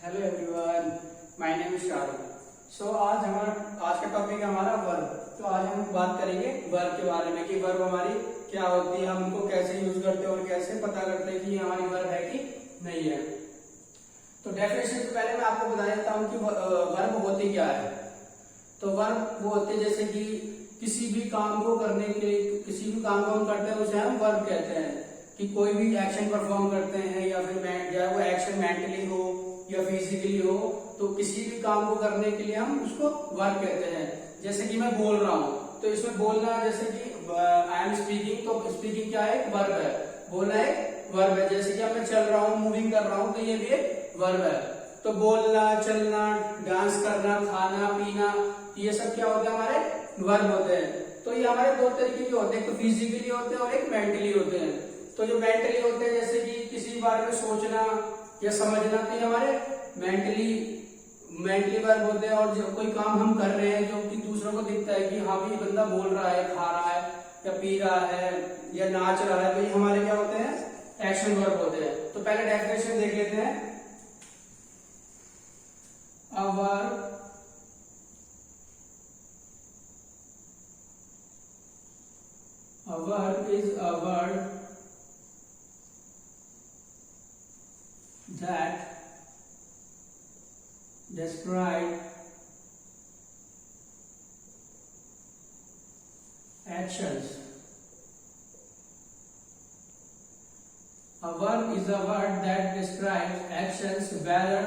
Hello everyone, my name is Shahrukh. आज का topic है हमारा वर्ब। तो आज हम बात करेंगे वर्ब के बारे में कि वर्ब हमारी क्या होती है, हम उनको कैसे यूज करते हैं और कैसे पता करते हैं कि हमारी वर्ब है कि नहीं है। तो डेफिनेशन से पहले मैं आपको बता देता हूँ कि वर्ब होती क्या है। तो वर्ब वो होते हैं जैसे कि किसी भी काम को करने के लिए, किसी भी काम को हम करते हैं उसे हम वर्ब कहते हैं। कि कोई भी एक्शन परफॉर्म करते हैं या फिर वो एक्शन मेंटली हो या फिजिकली हो, तो किसी भी काम को करने के लिए हम उसको वर्ब कहते हैं। जैसे कि मैं बोल रहा हूँ, तो इसमें बोलना जैसे कि आई एम स्पीकिंग, तो स्पीकिंग क्या है? वर्ब है। बोलना एक वर्ब है। जैसे कि अब मैं चल रहा हूँ, मूविंग कर रहा हूँ, तो ये भी एक वर्ब है। तो बोलना, चलना, डांस करना, खाना पीना, ये सब क्या होते हैं? हमारे वर्ब होते हैं। तो ये हमारे दो तरीके के होते हैं, एक तो फिजिकली होते हैं और एक मेंटली होते हैं। तो जो मेंटली होते हैं जैसे कि किसी बारे में सोचना या समझना, तो ये हमारे मेंटली वर्ब होते हैं। और जो कोई काम हम कर रहे हैं जो कि दूसरों को दिखता है कि हाँ भी बंदा बोल रहा है, खा रहा है या पी रहा है या नाच रहा है, तो ये हमारे क्या होते हैं? एक्शन वर्ब होते हैं। तो पहले डेफिनेशन देख लेते हैं। A verb is a word that describe actions. A verb is a word that describes actions, whether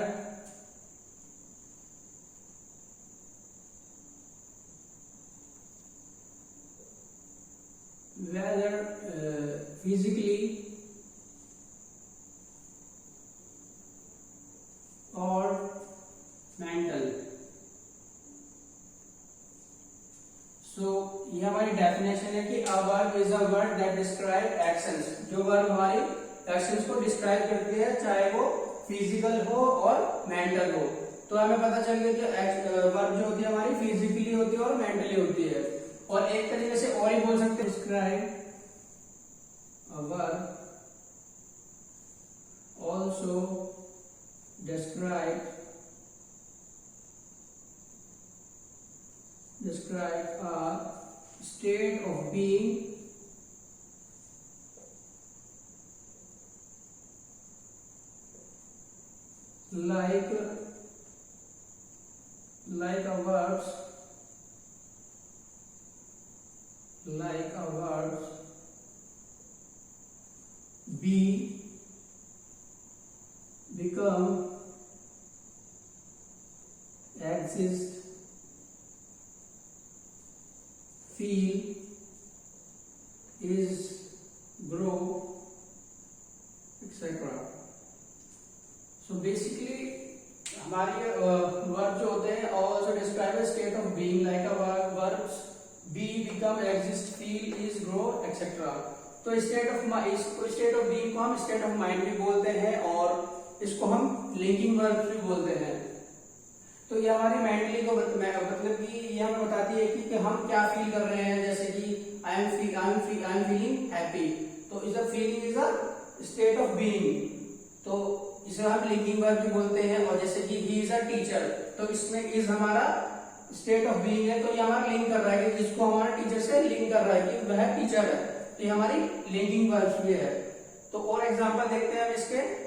physically or mental. So ये हमारी डेफिनेशन है कि a verb is a word that describe actions। जो verb हमारी actions को describe करती है, चाहे वो फिजिकल हो और मेंटल हो। तो हमें पता चल गया कि वर्ब जो होती है हमारी फिजिकली होती है और मेंटली होती है। और एक तरीके से और ही बोल सकते हैं, describe a verb also describe a state of being like a verbs be, become, exist, feel, is, grow, etc. So basically हमारी वर्ब जो होते हैं also describe a state of being like a verbs be, become, exist, feel, is, grow, etc. तो state of being को हम state of mind भी बोलते हैं और इसको हम लिंकिंग वर्ब भी बोलते हैं। तो ये हमारी मेंटली को मतलब कि ये हमें बताती है कि हम क्या फील कर रहे हैं। जैसे कि आई एम फीलिंग हैप्पी, तो is a feeling is a state of being, तो इसे हम लिंकिंग वर्ब भी बोलते हैं। और जैसे कि ही इज अ टीचर, तो इसमें इज हमारा स्टेट ऑफ बीइंग है, तो ये हमारा लिंक कर रहा है कि जिसको हमारे टीचर से लिंक कर रहा है कि वह टीचर है, तो ये हमारी लिंकिंग वर्ब्स भी है। तो और एग्जांपल देखते हैं हम इसके।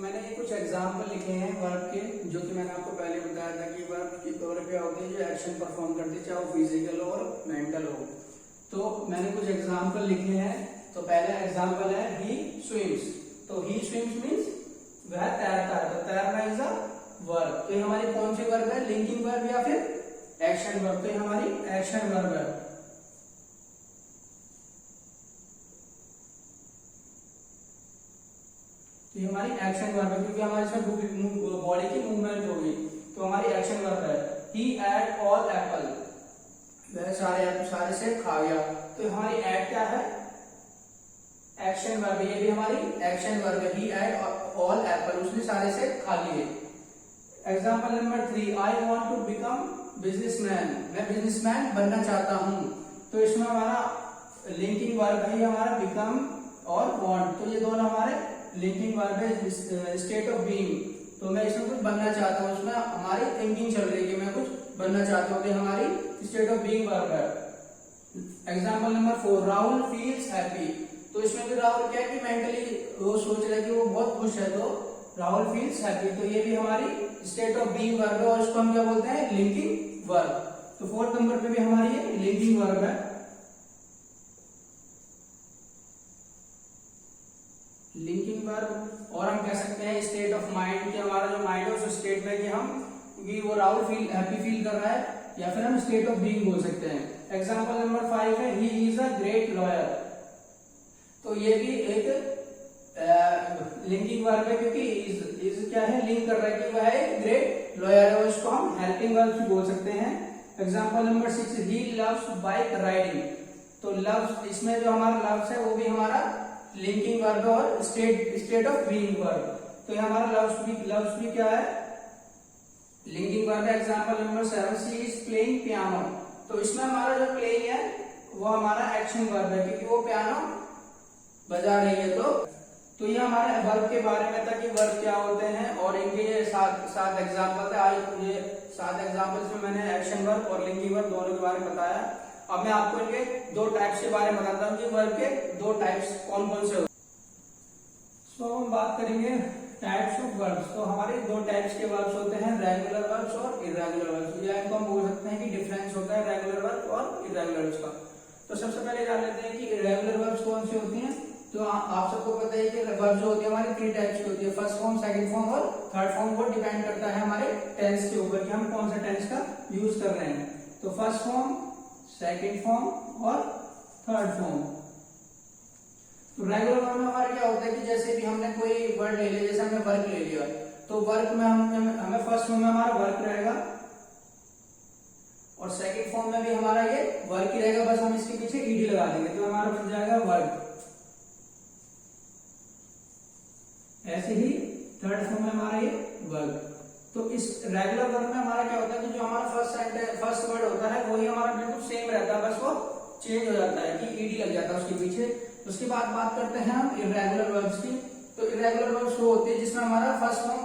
मैंने ये कुछ एग्जांपल लिखे हैं वर्ब के, जो कि मैंने आपको पहले बताया था कि वर्ब की तौर पे होते हैं जो एक्शन परफॉर्म करते हैं, चाहे वो फिजिकल हो और मेंटल हो। तो मैंने कुछ एग्जांपल लिखे हैं। तो पहला एग्जांपल है ही स्विम्स। तो ही स्विम्स मीन्स वह तैरता है, तो तैरना इज अ वर्ब। तो ये हमारी कौन सी वर्ब है? लिंकिंग वर्ब या फिर एक्शन वर्ब? तो ये हमारी एक्शन वर्ब है। तो ये हमारी एक्शन वर्ब है, क्योंकि हमारे इसमें बॉडी की मूवमेंट होगी, तो हमारी एक्शन वर्ब है। ही एट ऑल एप्पल, वह सारे से खा गया, तो हमारी एट क्या है? Action verb. ये भी हमारी एक्शन वर्ब है। ही एट ऑल एप्पल, उसने सारे से खा लिए। Example number 3, I want to become businessman, मैं बिजनेसमैन बनना चाहता हूं। तो इसमें हमारा लिंकिंग वर्ब है हमारा बिकम और वांट, तो ये दोनों हमारे लिंकिंग वर्ब है स्टेट ऑफ बीइंग। तो मैं इसमें कुछ बनना चाहता हूँ, इसमें हमारी थिंकिंग चल रही है कि मैं कुछ बनना चाहता हूँ, हमारी स्टेट ऑफ बीइंग वर्ब है। Example number 4, Rahul feels happy. तो इसमें भी राहुल क्या है कि मेंटली वो सोच रहा है कि वो बहुत खुश है, तो राहुल फील्स हैप्पी। तो ये भी हमारी स्टेट ऑफ बीइंग वर्ब है और इसको हम क्या बोलते हैं, लिंकिंग वर्ब। तो 4th नंबर पे भी हमारी ये लिंकिंग वर्ब है, लिंकिंग वर्ब। और हम कह सकते हैं स्टेट ऑफ माइंड, कि हमारा जो माइंड है उस स्टेट में कि हम, क्योंकि वो राहुल हैप्पी फील कर रहा है, या फिर हम स्टेट ऑफ बीइंग बोल सकते हैं। एग्जाम्पल नंबर 5 है, he is a great lawyer. तो ये भी एक लिंकिंग वर्ब है, क्योंकि इज क्या है, लिंक कर रहा है कि वह एक ग्रेट लॉयर है, उसको हम हेल्पिंग वर्ब भी बोल सकते हैं। Example number 6, he loves bike riding. तो लव्स, इसमें जो हमारा लव्स है वो भी हमारा लिंकिंग वर्ब है और स्टेट ऑफ बीइंग वर्ब। तो ये हमारा लव्स भी क्या है, लिंकिंग वर्ब है। Example number 7, she is playing piano. तो इसमें हमारा जो प्लेइंग है वो हमारा एक्शन वर्ब है, क्योंकि वो पियानो बजा रही है। तो ये हमारे वर्ब के बारे में था कि वर्ब क्या होते हैं, और इनके ये सात एग्जाम्पल थे। आज ये 7 एग्जाम्पल्स में मैंने एक्शन वर्ब और लिंकिंग वर्ब दोनों के बारे में बताया। अब मैं आपको इनके 2 टाइप्स के बारे में बताता हूँ कि वर्ब के 2 टाइप्स कौन कौन से होते हैं। सो हम बात करेंगे टाइप्स ऑफ वर्ब्स। तो हमारे 2 टाइप्स के वर्ब्स होते हैं, रेगुलर वर्ब्स और इर्रेगुलर वर्ब्स। या इनको हम बोल सकते हैं कि डिफरेंस होता है रेगुलर वर्ब और इर्रेगुलर वर्ब्स का। तो सबसे पहले जान लेते हैं कि इर्रेगुलर वर्ब्स कौन सी होती हैं। तो आप सबको पता है कि वर्ब जो होती है हमारी 3 टाइप्स की होती है, फर्स्ट फॉर्म, सेकंड फॉर्म और थर्ड फॉर्म। वो डिपेंड करता है हमारे टेंस के ऊपर कि हम कौन सा टेंस का यूज कर रहे हैं। तो फर्स्ट फॉर्म, सेकंड फॉर्म और थर्ड फॉर्म। तो रेगुलर वर्ब में हमारा क्या होता है कि जैसे भी हमने कोई वर्ड ले लिया, जैसे हमने वर्क ले लिया, तो वर्क में हमें फर्स्ट फॉर्म में हमारा वर्क रहेगा और सेकंड फॉर्म में भी हमारा ये वर्क ही रहेगा, बस हम इसके पीछे ईडी लगा देंगे तो हमारा बन जाएगा वर्क। ऐसे ही थर्ड फॉर्म में हमारा ये वर्क। तो इस रेगुलर वर्ब में हमारा क्या होता है कि जो हमारा फर्स्ट वर्ड होता है वही हमारा बिल्कुल सेम रहता है, बस वो चेंज हो जाता है कि ईडी लग जाता है उसके पीछे। उसके बाद बात करते हैं हम इर्रेगुलर वर्ब्स की। तो इर्रेगुलर वर्ब्स वो होते हैं जिसमें हमारा फर्स्ट फॉर्म,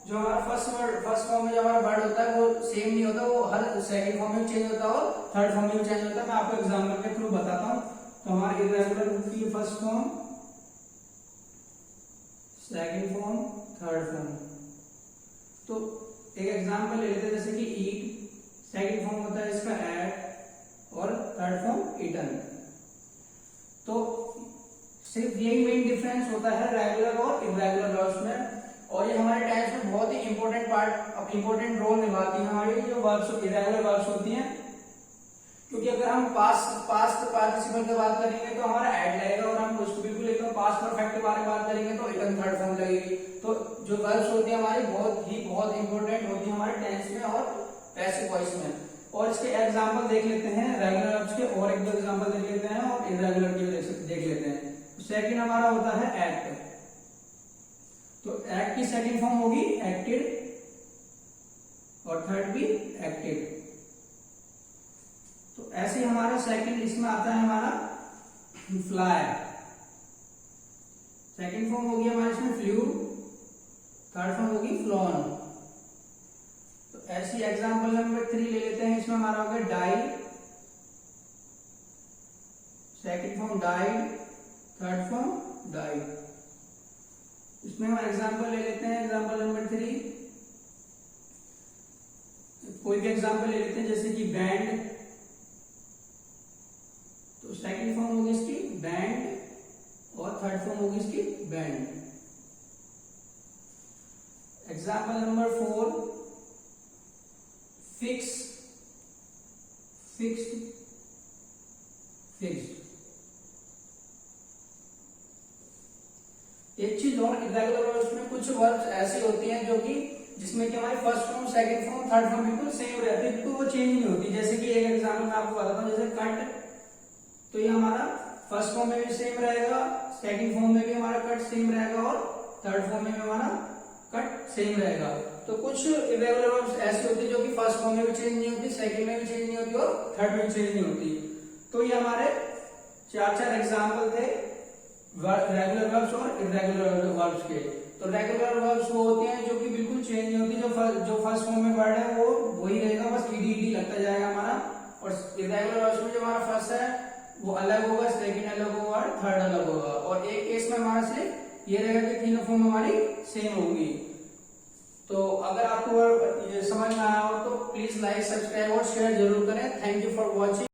जो हमारा फर्स्ट फॉर्म में जो हमारा वर्ड होता है वो सेम नहीं होता, वो हर सेकंड फॉर्म में चेंज होता है और थर्ड फॉर्म में भी चेंज होता है। मैं आपको एग्जांपल के थ्रू बताता हूँ। तो हमारे इर्रेगुलर की first form, second form, third form. तो एक एग्जांपल ले लेते हैं, जैसे कि ईट, सेकंड फॉर्म होता है इसका एट और थर्ड फॉर्म ईटन। तो सिर्फ यही मेन डिफरेंस होता है रेगुलर और इर्रेगुलर वर्ब्स में, और ये हमारे टेंस में बहुत ही इंपॉर्टेंट रोल निभाती है हमारी जो वर्ब्स इर्रेगुलर वर्ब्स होती हैं। क्योंकि अगर हम पास्ट पार्टिसिपल की बात करेंगे तो हमारा एट लगेगा, और हम उसको बिल्कुल एकदम पास्ट परफेक्ट के बारे में बात करेंगे तो इटन थर्ड फॉर्म लगेगी। तो जो वर्ब्स होती है हमारी बहुत इंपॉर्टेंट होती है हमारे टेंस में और पैसिव वॉइस में। और इसके एग्जांपल देख लेते हैं रेगुलर वर्ब्स के, और एक दो एग्जांपल देख लेते हैं और इर्रेगुलर के देख लेते हैं। सेकंड हमारा होता है एक्ट। तो एक्ट की सेकंड फॉर्म होगी एक्टेड और थर्ड भी एक्टेड। तो ऐसे हमारा सेकंड इसमें आता है हमारा फ्लाई, सेकंड फॉर्म होगी हमारे इसमें फ्लू, थर्ड फॉर्म होगी फ्लॉन। तो ऐसी एग्जांपल नंबर 3 ले लेते हैं, इसमें हमारा होगा die, second form died, third form died. इसमें हम एग्जांपल ले लेते हैं, एग्जांपल नंबर 3 कोई भी एग्जांपल ले लेते हैं, जैसे कि बैंड। तो सेकंड फॉर्म होगी इसकी बैंड और थर्ड फॉर्म होगी इसकी band. Example number 4 fix, fixed, fixed. एक चीज और, इर्रेगुलर वर्ब्स में कुछ वर्ब्स ऐसी होती हैं जो कि जिसमें कि हमारी first form, second form, third form बिल्कुल सेम रहती है, बिल्कुल वो चेंज नहीं होती। जैसे कि एक एग्जांपल मैं आपको बताता हूँ, जैसे कट। तो ये हमारा फर्स्ट फॉर्म में भी सेम रहेगा, सेकंड फॉर्म में भी हमारा कट सेम रहेगा और थर्ड फॉर्म में भी हमारा कट सेम रहेगा। तो कुछ इर्रेगुलर वर्ब्स ऐसी होती है जो कि फर्स्ट फॉर्म में भी चेंज नहीं होती, सेकंड में भी चेंज नहीं होती और थर्ड में भी चेंज नहीं होती। तो ये हमारे 4 एग्जांपल थे रेगुलर वर्ब्स और इरेगुलर वर्ब्स के। तो रेगुलर वर्ब्स वो होते हैं जो कि बिल्कुल चेंज नहीं होती, जो फर्स्ट फॉर्म में वर्ड है वो वही रहेगा, बस ईडी ईडी लगता जाएगा हमारा। और इरेगुलर वर्ब्स में जो हमारा फर्स्ट है वो अलग होगा, सेकंड अलग होगा और थर्ड अलग होगा। और एक केस में हमारा सिर्फ ये रहेगा कि तीनों फॉर्म हमारी सेम होंगी। तो अगर आपको ये समझ में आया हो तो प्लीज लाइक, सब्सक्राइब और शेयर जरूर करें। Thank you for watching.